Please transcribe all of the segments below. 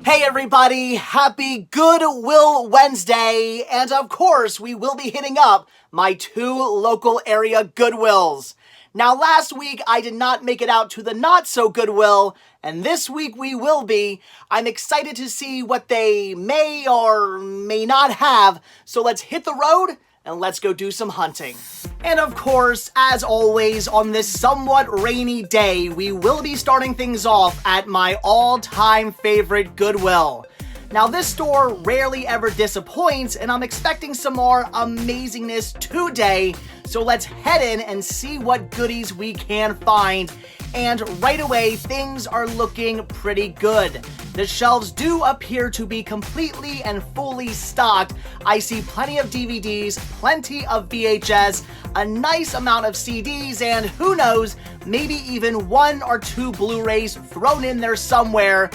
Hey everybody, happy Goodwill Wednesday, and of course we will be hitting up my 2 local area Goodwills. Now last week I did not make it out to the not so Goodwill, and this week we will be. I'm excited to see what they may or may not have, so let's hit the road and let's go do some hunting. And of course, as always, on this somewhat rainy day, we will be starting things off at my all-time favorite Goodwill. Now, this store rarely ever disappoints, and I'm expecting some more amazingness today, so let's head in and see what goodies we can find. And right away, things are looking pretty good. The shelves do appear to be completely and fully stocked. I see plenty of DVDs, plenty of VHS, a nice amount of CDs, and who knows, maybe even 1 or 2 Blu-rays thrown in there somewhere.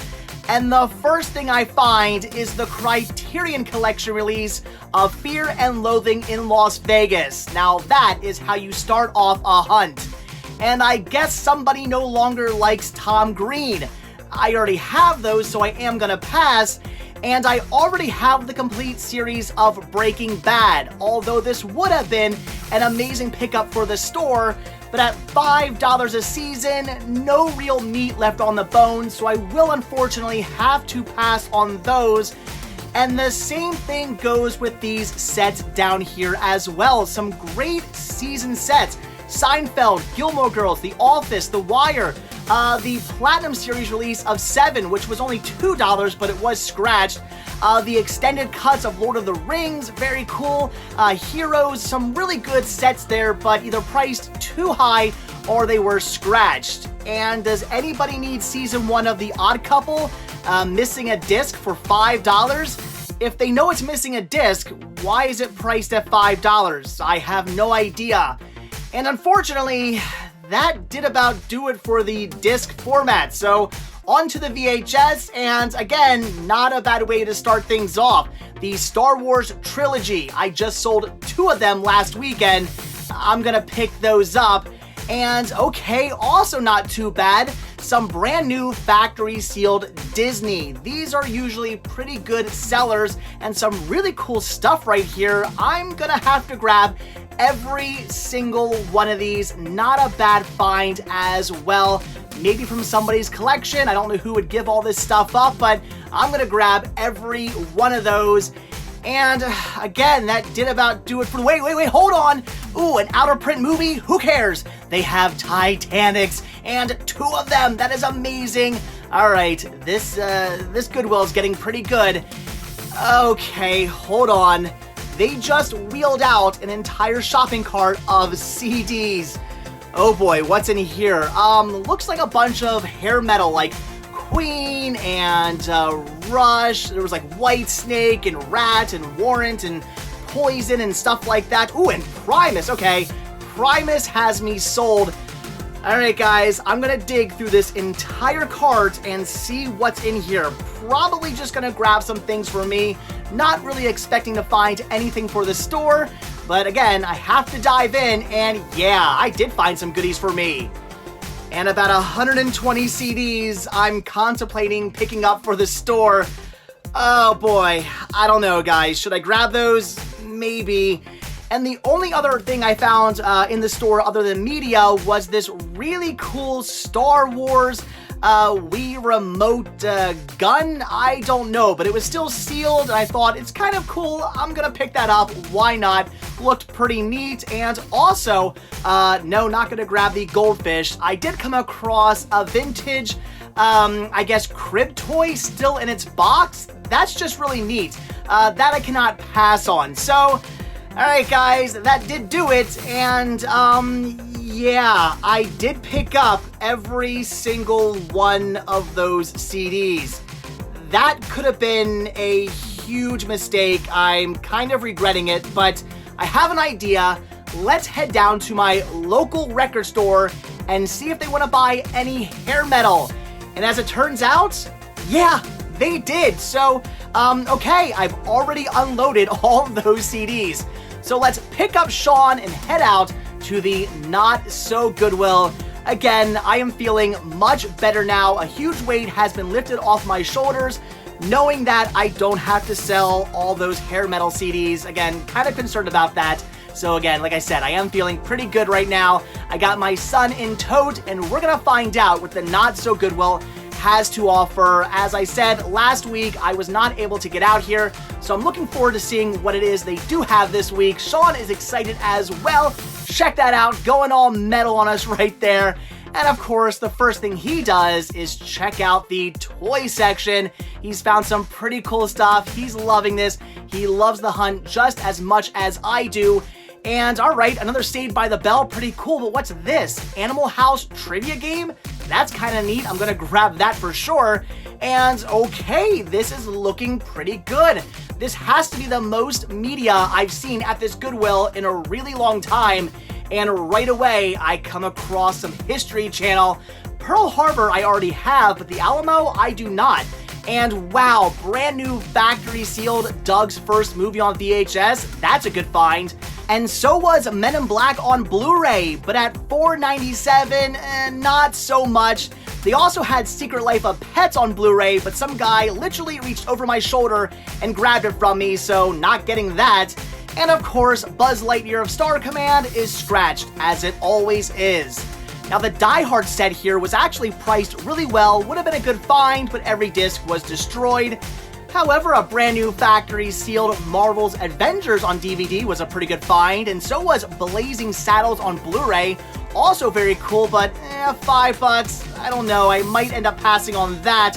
And the first thing I find is the Criterion Collection release of Fear and Loathing in Las Vegas. Now that is how you start off a hunt. And I guess somebody no longer likes Tom Green. I already have those, so I am gonna pass. And I already have the complete series of Breaking Bad, although this would have been an amazing pickup for the store, but at $5 a season, no real meat left on the bone, so I will unfortunately have to pass on those. And the same thing goes with these sets down here as well. Some great season sets. Seinfeld, Gilmore Girls, The Office, The Wire, the Platinum Series release of Seven, which was only $2, but it was scratched. The extended cuts of Lord of the Rings, very cool. Heroes, some really good sets there, but either priced too high or they were scratched. And does anybody need season 1 of The Odd Couple, missing a disc for $5? If they know it's missing a disc, why is it priced at $5? I have no idea. And unfortunately, that did about do it for the disc format. So on to the VHS, and again, not a bad way to start things off. The Star Wars trilogy. I just sold 2 of them last weekend. I'm gonna pick those up. And okay, also not too bad. Some brand new factory sealed Disney. These are usually pretty good sellers and some really cool stuff right here. I'm gonna have to grab every single one of these. Not a bad find as well. Maybe from somebody's collection. I don't know who would give all this stuff up, but I'm gonna grab every one of those. And again, that did about do it for the wait, hold on. Ooh, an out of print movie? Who cares? They have Titanics, and 2 of them. That is amazing. All right, this Goodwill is getting pretty good. Okay, hold on. They just wheeled out an entire shopping cart of CDs. Oh boy, what's in here? Looks like a bunch of hair metal, like Queen and Rush. There was like Whitesnake and Rat and Warrant and Poison and stuff like that. Ooh, and Primus. Okay, Primus has me sold. All right, guys, I'm gonna dig through this entire cart and see what's in here. Probably just gonna grab some things for me. Not really expecting to find anything for the store, but again, I have to dive in, and yeah, I did find some goodies for me. And about 120 CDs I'm contemplating picking up for the store. Oh boy, I don't know, guys. Should I grab those? Maybe. And the only other thing I found in the store other than media was this really cool Star Wars Wii remote gun. I don't know, but it was still sealed, and I thought it's kind of cool. I'm gonna pick that up. Why not? Looked pretty neat. And also, no, not gonna grab the goldfish. I did come across a vintage, I guess, crib toy still in its box. That's just really neat. That I cannot pass on. So, alright guys, that did do it, and yeah, I did pick up every single one of those CDs. That could have been a huge mistake. I'm kind of regretting it, but I have an idea. Let's head down to my local record store and see if they want to buy any hair metal. And as it turns out, yeah, they did. So, okay, I've already unloaded all of those CDs. So let's pick up Sean and head out to the Not So Goodwill. Again, I am feeling much better now. A huge weight has been lifted off my shoulders. knowing that I don't have to sell all those hair metal CDs. Again, kind of concerned about that. So again, like I said, I am feeling pretty good right now. I got my son in tote, and we're gonna find out what the Not So Goodwill has to offer. As I said last week, I was not able to get out here, so I'm looking forward to seeing what it is they do have this week. Sean is excited as well. Check that out, going all metal on us right there. And of course, the first thing he does is check out the toy section. He's found some pretty cool stuff. He's loving this. He loves the hunt just as much as I do. And all right, another Saved by the Bell, pretty cool, but what's this? Animal House trivia game? That's kind of neat. I'm gonna grab that for sure. And okay, this is looking pretty good. This has to be the most media I've seen at this Goodwill in a really long time. And right away, I come across some History Channel. Pearl Harbor I already have, but the Alamo I do not. And wow, brand new factory sealed Doug's first movie on VHS. That's a good find. And so was Men in Black on Blu-ray, but at $4.97, not so much. They also had Secret Life of Pets on Blu-ray, but some guy literally reached over my shoulder and grabbed it from me, so not getting that. And of course, Buzz Lightyear of Star Command is scratched, as it always is. Now the Die Hard set here was actually priced really well, would have been a good find, but every disc was destroyed. However, a brand new factory sealed Marvel's Avengers on DVD was a pretty good find, and so was Blazing Saddles on Blu-ray. Also very cool, but $5, I don't know, I might end up passing on that.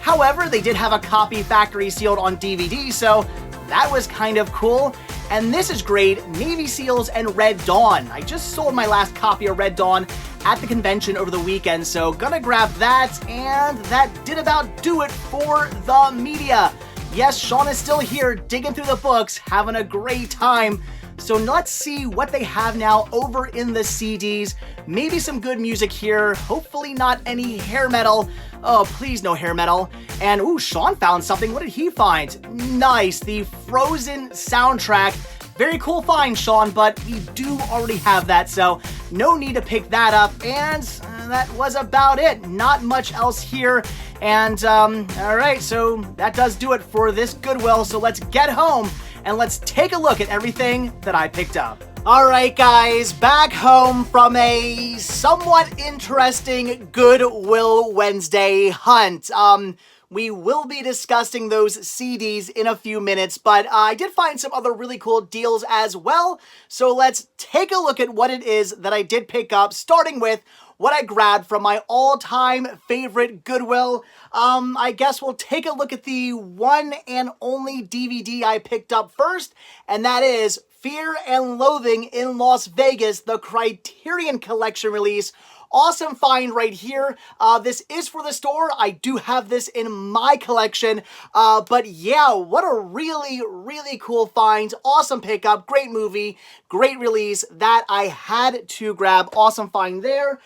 However, they did have a copy factory sealed on DVD, so that was kind of cool. And this is great, Navy SEALs and Red Dawn. I just sold my last copy of Red Dawn at the convention over the weekend, so gonna grab that, and that did about do it for the media. Yes, Sean is still here, digging through the books, having a great time. So let's see what they have now over in the CDs. Maybe some good music here, hopefully not any hair metal. Oh, please no hair metal. And ooh, Sean found something. What did he find? Nice, the Frozen soundtrack. Very cool find, Sean, but we do already have that, so no need to pick that up. And that was about it. Not much else here. And all right, so that does do it for this Goodwill. So let's get home and let's take a look at everything that I picked up. All right, guys, back home from a somewhat interesting Goodwill Wednesday hunt. We will be discussing those CDs in a few minutes, but I did find some other really cool deals as well. So let's take a look at what it is that I did pick up, starting with what I grabbed from my all-time favorite Goodwill. I guess we'll take a look at the one and only DVD I picked up first, and that is Fear and Loathing in Las Vegas, the Criterion Collection release. Awesome find right here. This is for the store. I do have this in my collection. But yeah, what a really, really cool find. Awesome pickup. Great movie. Great release that I had to grab. Awesome find there.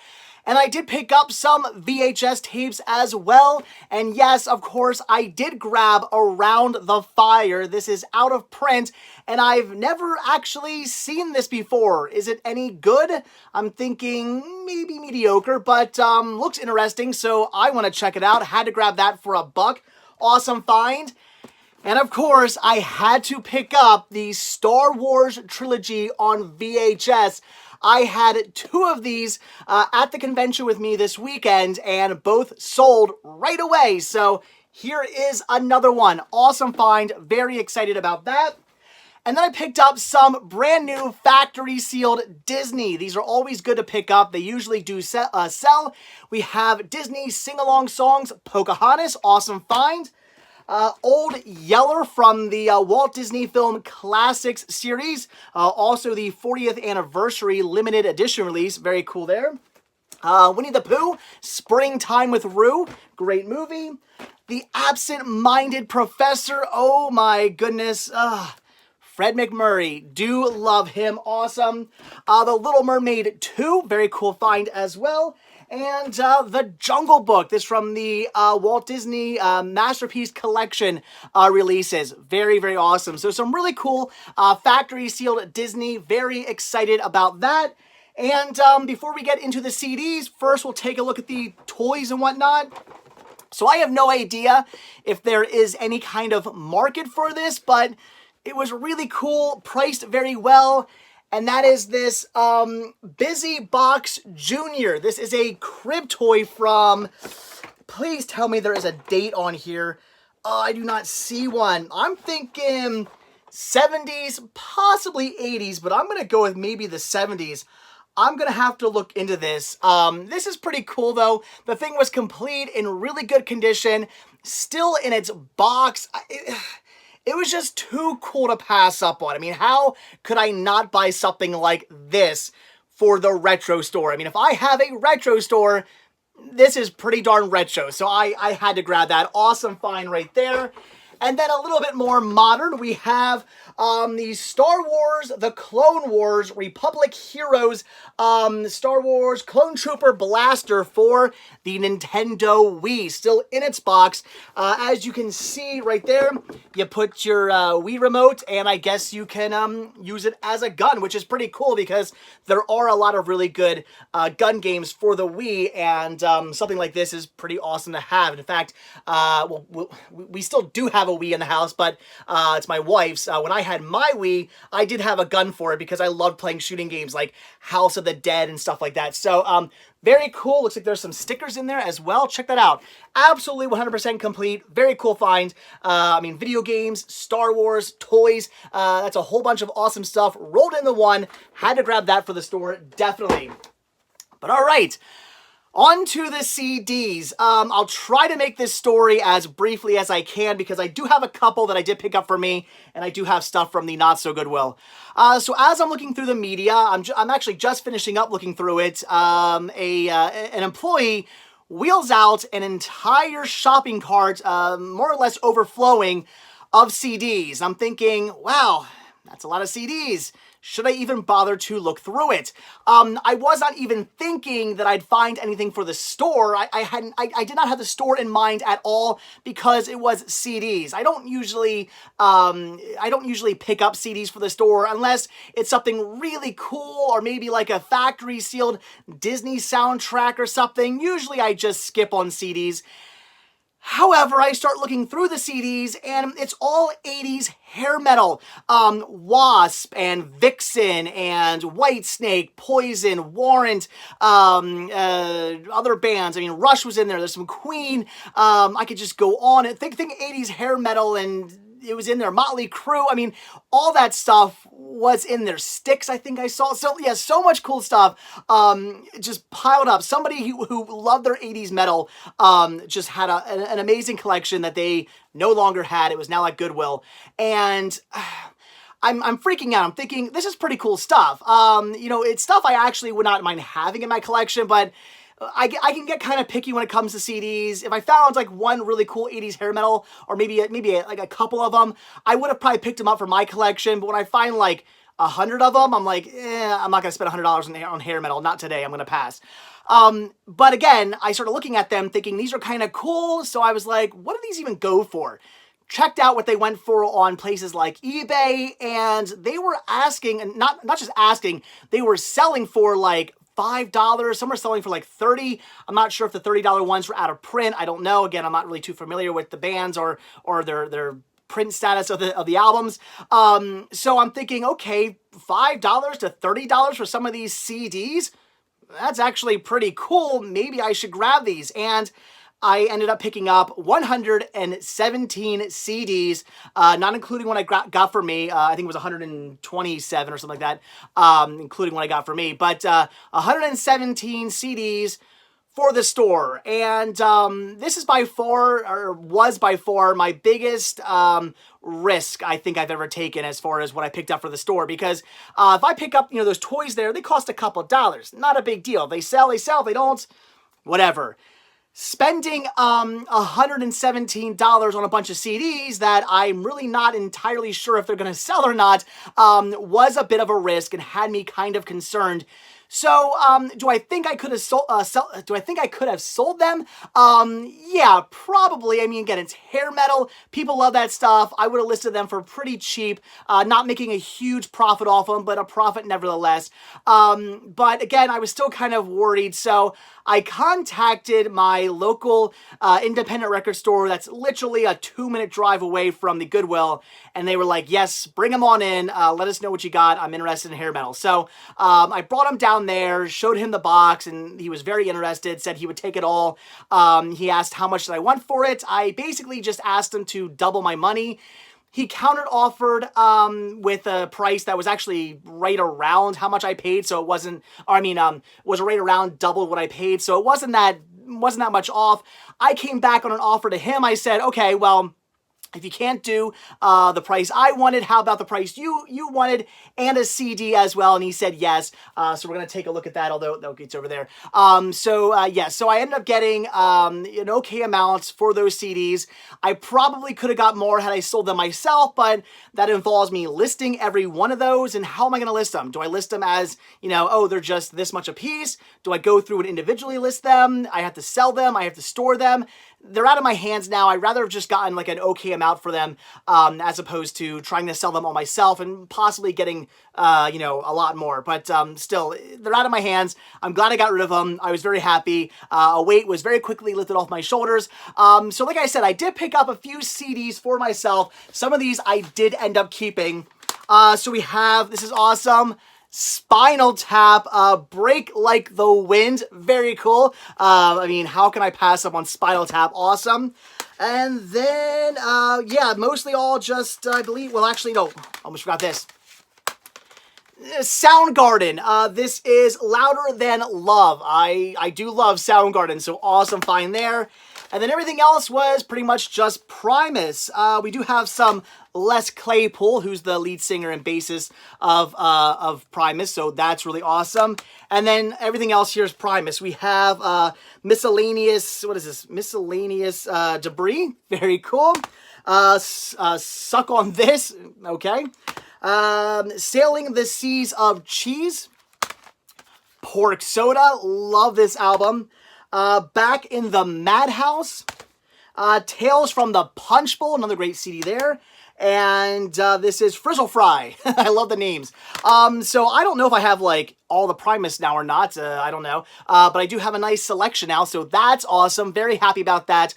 And I did pick up some VHS tapes as well. And yes, of course, I did grab Around the Fire. This is out of print, and I've never actually seen this before. Is it any good? I'm thinking maybe mediocre, but looks interesting, so I want to check it out. Had to grab that for $1. Awesome find. And of course, I had to pick up the Star Wars trilogy on VHS. I had 2 of these at the convention with me this weekend, and both sold right away. So here is another one. Awesome find. Very excited about that. And then I picked up some brand new factory sealed Disney. These are always good to pick up. They usually do sell. We have Disney sing-along songs, Pocahontas. Awesome find. Old Yeller from the Walt Disney Film Classics series. Also the 40th anniversary limited edition release. Very cool there. Winnie the Pooh, Springtime with Roo. Great movie. The Absent-Minded Professor. Oh my goodness. Fred McMurray. Do love him. Awesome. The Little Mermaid 2. Very cool find as well. And The Jungle Book. This from the Walt Disney Masterpiece Collection releases. Very, very awesome. So some really cool factory sealed Disney. Very excited about that. And before we get into the CDs, first we'll take a look at the toys and whatnot. So I have no idea if there is any kind of market for this, but it was really cool, priced very well. And that is this Busy Box Junior. This is a crib toy from, please tell me there is a date on here. I do not see one. I'm thinking 70s, possibly 80s, but I'm going to go with maybe the 70s. I'm going to have to look into this. This is pretty cool, though. The thing was complete, in really good condition, still in its box. It was just too cool to pass up on. I mean, how could I not buy something like this for the retro store? I mean, if I have a retro store, this is pretty darn retro. So I had to grab that. Awesome find right there. And then a little bit more modern, we have the Star Wars, the Clone Wars, Republic Heroes, Star Wars Clone Trooper Blaster for the Nintendo Wii. Still in its box. As you can see right there, you put your Wii remote, and I guess you can use it as a gun, which is pretty cool because there are a lot of really good gun games for the Wii, and something like this is pretty awesome to have. In fact, well, we still do have a Wii in the house, but it's my wife's. When I had my Wii, I did have a gun for it because I loved playing shooting games like House of the Dead and stuff like that. So very cool. Looks like there's some stickers in there as well. Check that out. Absolutely 100% complete. Very cool find. I mean, video games, Star Wars, toys. That's a whole bunch of awesome stuff rolled into one. Had to grab that for the store, definitely. But all right. On to the CDs. I'll try to make this story as briefly as I can because I do have a couple that I did pick up for me, and I do have stuff from the Not So Goodwill. So as I'm looking through the media, I'm actually just finishing up looking through it. An employee wheels out an entire shopping cart, more or less overflowing, of CDs. I'm thinking, wow, that's a lot of CDs. Should I even bother to look through it? I was not even thinking that I'd find anything for the store. I did not have the store in mind at all because it was CDs. I don't usually pick up CDs for the store unless it's something really cool or maybe like a factory sealed Disney soundtrack or something. Usually I just skip on CDs. However, I start looking through the CDs, and it's all 80s hair metal. Wasp and Vixen and Whitesnake, Poison, Warrant, other bands. I mean, Rush was in there. There's some Queen. I could just go on and think 80s hair metal, and it was in there. Motley Crue. I mean, all that stuff was in there. Styx, I think I saw. So yeah, so much cool stuff just piled up. Somebody who loved their 80s metal just had an amazing collection that they no longer had. It was now at Goodwill. And I'm freaking out. I'm thinking, this is pretty cool stuff. You know, it's stuff I actually would not mind having in my collection, but I can get kind of picky when it comes to CDs. If I found like one really cool 80s hair metal, or maybe like a couple of them, I would have probably picked them up for my collection. But when I find like 100 of them, I'm like, I'm not going to spend $100 on hair metal. Not today. I'm going to pass. But again, I started looking at them thinking these are kind of cool. So I was like, what do these even go for? Checked out what they went for on places like eBay, and they were asking, and not just asking, they were selling for like $5. Some are selling for like $30. I'm not sure if the $30 ones were out of print. I don't know. Again, I'm not really too familiar with the bands or their print status of the albums. So I'm thinking, okay, $5 to $30 for some of these CDs. That's actually pretty cool. Maybe I should grab these. And I ended up picking up 117 CDs, not including what I got for me. I think it was 127 or something like that, including what I got for me. But 117 CDs for the store. And this is by far, or was by far, my biggest risk I think I've ever taken as far as what I picked up for the store. Because if I pick up, those toys there, they cost a couple of dollars. Not a big deal. They sell, they sell. They don't, whatever. Spending $117 on a bunch of CDs that I'm really not entirely sure if they're going to sell or not was a bit of a risk and had me kind of concerned. So, do I think I could have do I think I could have sold them? Yeah, probably. I mean, again, it's hair metal. People love that stuff. I would have listed them for pretty cheap, not making a huge profit off them, but a profit nevertheless. But again, I was still kind of worried. So I contacted my local independent record store that's literally a 2-minute drive away from the Goodwill. And they were like, yes, bring them on in. Let us know what you got. I'm interested in hair metal. So I brought him down there, showed him the box, and he was very interested, said he would take it all. He asked how much did I want for it. I basically just asked him to double my money. He countered offered with a price that was actually right around how much I paid, so it wasn't, was right around double what I paid, so it wasn't that much off. I came back on an offer to him. I said, okay, well, if you can't do the price I wanted, how about the price you wanted and a CD as well? And he said yes. So we're going to take a look at that, although it's over there. So I ended up getting an okay amount for those CDs. I probably could have got more had I sold them myself, but that involves me listing every one of those. And how am I going to list them? Do I list them as, oh, they're just this much a piece? Do I go through and individually list them? I have to sell them. I have to store them. They're out of my hands now. I'd rather have just gotten like an okay amount for them as opposed to trying to sell them all myself and possibly getting, a lot more. But still, they're out of my hands. I'm glad I got rid of them. I was very happy. A weight was very quickly lifted off my shoulders. So like I said, I did pick up a few CDs for myself. Some of these I did end up keeping. So we have, this is awesome, Spinal Tap, Break Like the Wind. Very cool. How can I pass up on Spinal Tap? Awesome. And then, mostly all just, I believe, well, actually, no, almost forgot this. Soundgarden. This is Louder Than Love. I do love Soundgarden, so awesome find there. And then everything else was pretty much just Primus. We do have some Les Claypool, who's the lead singer and bassist of Primus, so that's really awesome. And then everything else here is Primus. We have miscellaneous, what is this? Miscellaneous debris. Very cool. Suck on This. Okay. Sailing the Seas of Cheese. Pork Soda. Love this album. Back in the Madhouse. Tales from the Punch Bowl. Another great CD there. And this is Frizzle Fry. I love the names. So I don't know if I have like all the Primus now or not. I don't know. But I do have a nice selection now. So that's awesome. Very happy about that.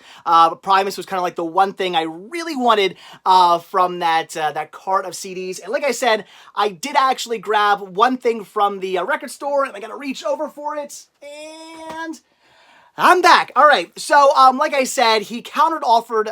Primus was kind of like the one thing I really wanted from that cart of CDs. And like I said, I did actually grab one thing from the record store. And I got to reach over for it. And I'm back. All right. So, like I said, he countered offered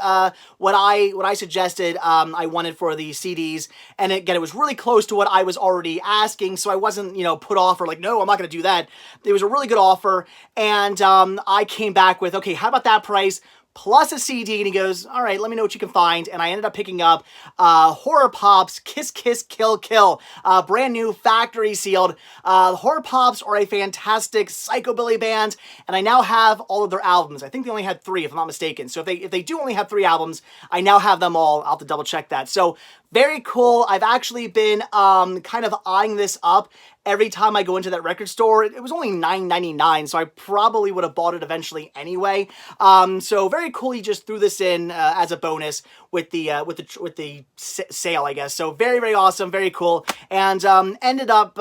what I suggested I wanted for the CDs, and again, it was really close to what I was already asking, so I wasn't, put off or like, no, I'm not going to do that. It was a really good offer, and I came back with, okay, how about that price? Plus a CD, and he goes, all right, let me know what you can find. And I ended up picking up Horror Pops Kiss Kiss Kill Kill, brand new factory sealed. Horror Pops are a fantastic psychobilly band, and I now have all of their albums. I think they only had 3, if I'm not mistaken. So if they do only have 3 albums, I now have them all. I'll have to double check that. So very cool. I've actually been kind of eyeing this up every time I go into that record store. It was only $9.99, so I probably would have bought it eventually anyway. So very cool. He just threw this in as a bonus with the sale, I guess. So very, very awesome, very cool, and ended up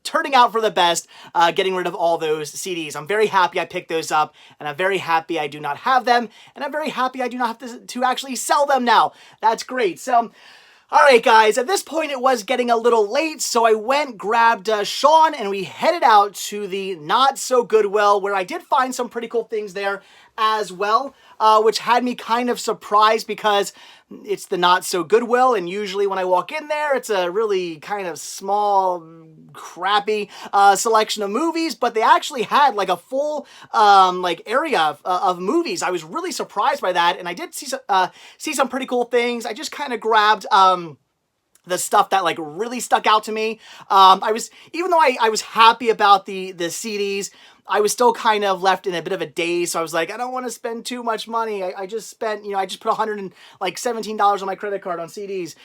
turning out for the best, getting rid of all those CDs. I'm very happy I picked those up, and I'm very happy I do not have them, and I'm very happy I do not have to actually sell them now. That's great. So, all right, guys, at this point, it was getting a little late, so I went, grabbed Sean, and we headed out to the Not So Goodwill, where I did find some pretty cool things there as well, which had me kind of surprised because it's the Not So Goodwill, and usually when I walk in there, it's a really kind of small, crappy selection of movies, but they actually had like a full area of movies. I was really surprised by that, and I did see some pretty cool things. I just kind of grabbed the stuff that like really stuck out to me. Even though I was happy about the CDs, I was still kind of left in a bit of a daze. So I was like, I don't want to spend too much money. I just spent, I just put $117 on my credit card on CDs.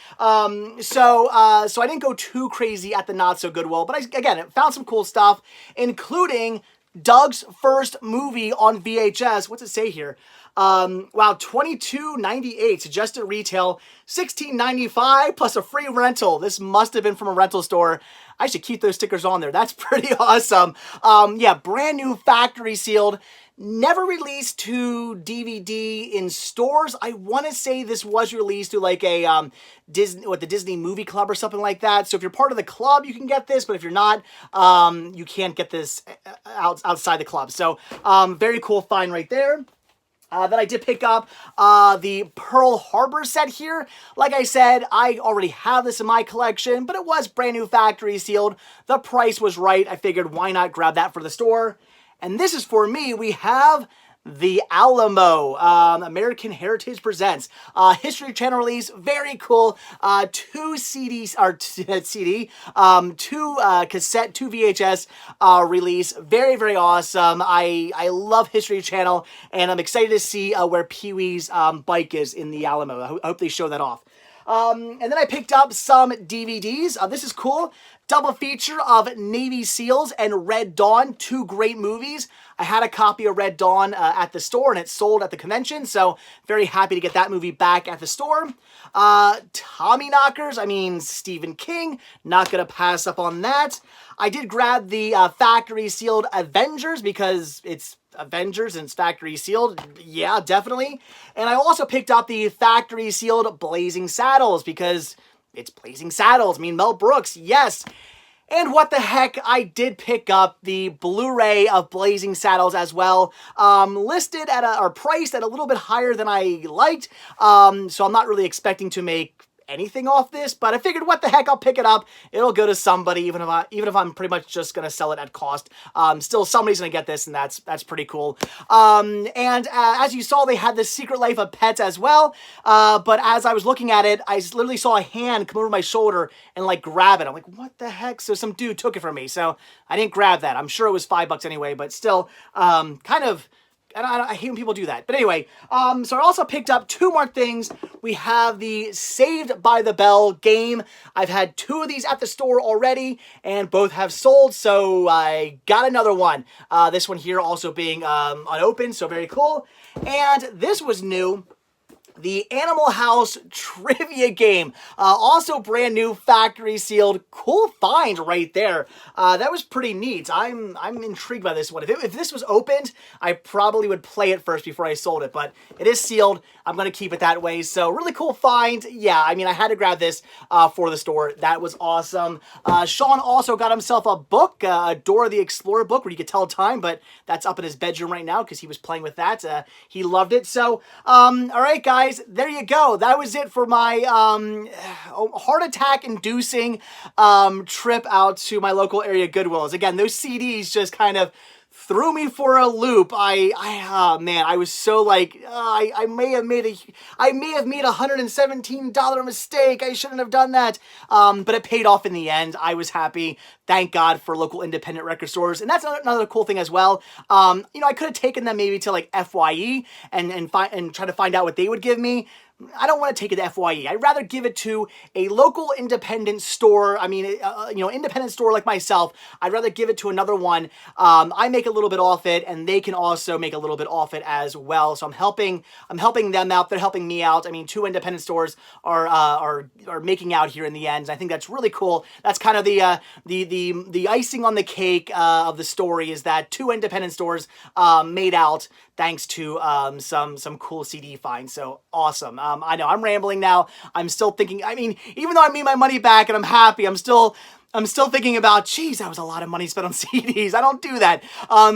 So I didn't go too crazy at the Not So Goodwill, but again, found some cool stuff, including Doug's first movie on VHS. What's it say here? Wow, $22.98 suggested retail, $16.95 plus a free rental. This must have been from a rental store. I should keep those stickers on there. That's pretty awesome. Yeah, brand new factory sealed. Never released to DVD in stores. I want to say this was released to like a the Disney Movie Club or something like that. So if you're part of the club, you can get this, but if you're not, you can't get this outside the club. So very cool find right there. Then I did pick up the Pearl Harbor set here. Like I said, I already have this in my collection, but it was brand new factory sealed. The price was right. I figured why not grab that for the store. And this is for me. We have the Alamo, American Heritage Presents. History Channel release, very cool. Two CDs, or CD, two cassette, two VHS release. Very, very awesome. I love History Channel, and I'm excited to see where Pee-wee's bike is in the Alamo. I hope they show that off. And then I picked up some DVDs. This is cool. Double feature of Navy SEALs and Red Dawn, two great movies. I had a copy of Red Dawn at the store, and it sold at the convention, so very happy to get that movie back at the store. Tommyknockers, Stephen King, not going to pass up on that. I did grab the factory sealed Avengers because it's Avengers and it's factory sealed. Yeah, definitely. And I also picked up the factory sealed Blazing Saddles because it's Blazing Saddles. Mel Brooks, yes. And what the heck, I did pick up the Blu-ray of Blazing Saddles as well. Listed at or priced at a little bit higher than I liked. So I'm not really expecting to make anything off this, but I figured what the heck, I'll pick it up. It'll go to somebody, even if I'm pretty much just gonna sell it at cost. Still somebody's gonna get this, and that's pretty cool. As you saw, they had the Secret Life of Pets as well. But as I was looking at it, I literally saw a hand come over my shoulder and like grab it. I'm like, what the heck? So some dude took it from me, so I didn't grab that. I'm sure it was $5 anyway, but still, kind of. I hate when people do that. But anyway, so I also picked up two more things. We have the Saved by the Bell game. I've had two of these at the store already, and both have sold, so I got another one. This one here also being unopened, so very cool. And this was new. The Animal House trivia game, also brand new, factory sealed, cool find right there. That was pretty neat. I'm intrigued by this one. If this was opened, I probably would play it first before I sold it, but it is sealed. I'm gonna keep it that way. So really cool find. Yeah, I had to grab this for the store. That was awesome. Sean also got himself a book, Dora the Explorer book, where you could tell time, but that's up in his bedroom right now because he was playing with that. He loved it. So, all right, guys. There you go. That was it for my heart attack inducing trip out to my local area Goodwills. Again, those CDs just kind of threw me for a loop. I was so like, I may have made a $117 mistake. I shouldn't have done that. But it paid off in the end. I was happy. Thank God for local independent record stores. And that's another cool thing as well. I could have taken them maybe to like FYE and try to find out what they would give me. I don't want to take it to FYE. I'd rather give it to a local independent store. Independent store like myself. I'd rather give it to another one. I make a little bit off it, and they can also make a little bit off it as well. So I'm helping them out. They're helping me out. Two independent stores are making out here in the end. I think that's really cool. That's kind of the icing on the cake of the story, is that two independent stores made out thanks to some cool CD finds. So awesome. I know I'm rambling now. I'm still thinking, even though I made my money back and I'm happy, I'm still thinking about, geez, that was a lot of money spent on CDs. I don't do that.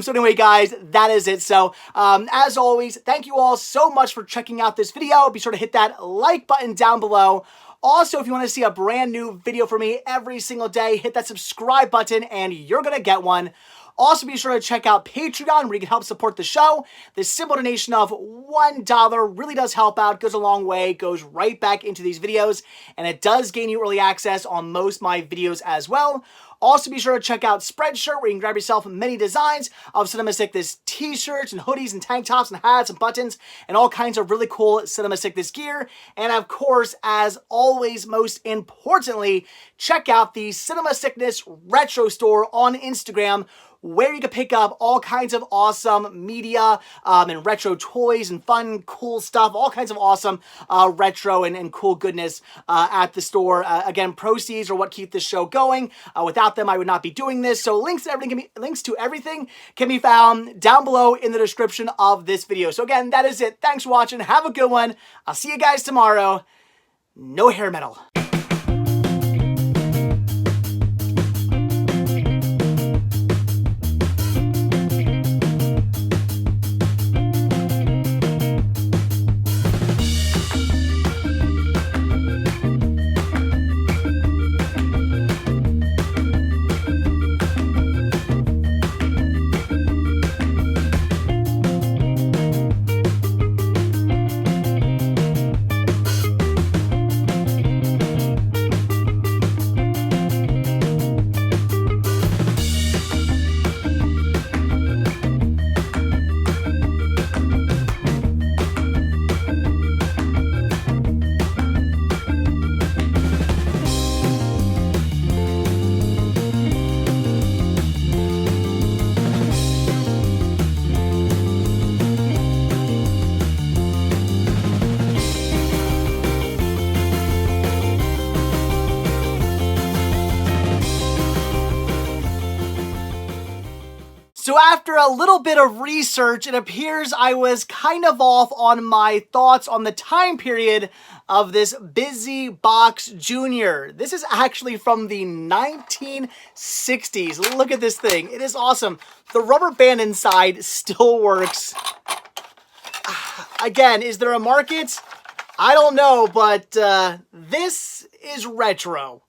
So anyway, guys, that is it. So as always, thank you all so much for checking out this video. Be sure to hit that like button down below. Also, if you want to see a brand new video from me every single day, hit that subscribe button and you're going to get one. Also, be sure to check out Patreon, where you can help support the show. The simple donation of $1 really does help out, goes a long way, goes right back into these videos, and it does gain you early access on most of my videos as well. Also, be sure to check out Spreadshirt, where you can grab yourself many designs of Cinema Sickness t-shirts and hoodies and tank tops and hats and buttons and all kinds of really cool Cinema Sickness gear. And of course, as always, most importantly, check out the Cinema Sickness Retro Store on Instagram, where you can pick up all kinds of awesome media and retro toys and fun, cool stuff, all kinds of awesome retro and cool goodness at the store. Again, proceeds are what keep this show going. Without them, I would not be doing this. So links to everything can be found down below in the description of this video. So again, that is it. Thanks for watching. Have a good one. I'll see you guys tomorrow. No hair metal. So after a little bit of research, it appears I was kind of off on my thoughts on the time period of this Busy Box Jr. This is actually from the 1960s. Look at this thing. It is awesome. The rubber band inside still works. Again, is there a market? I don't know, but this is retro.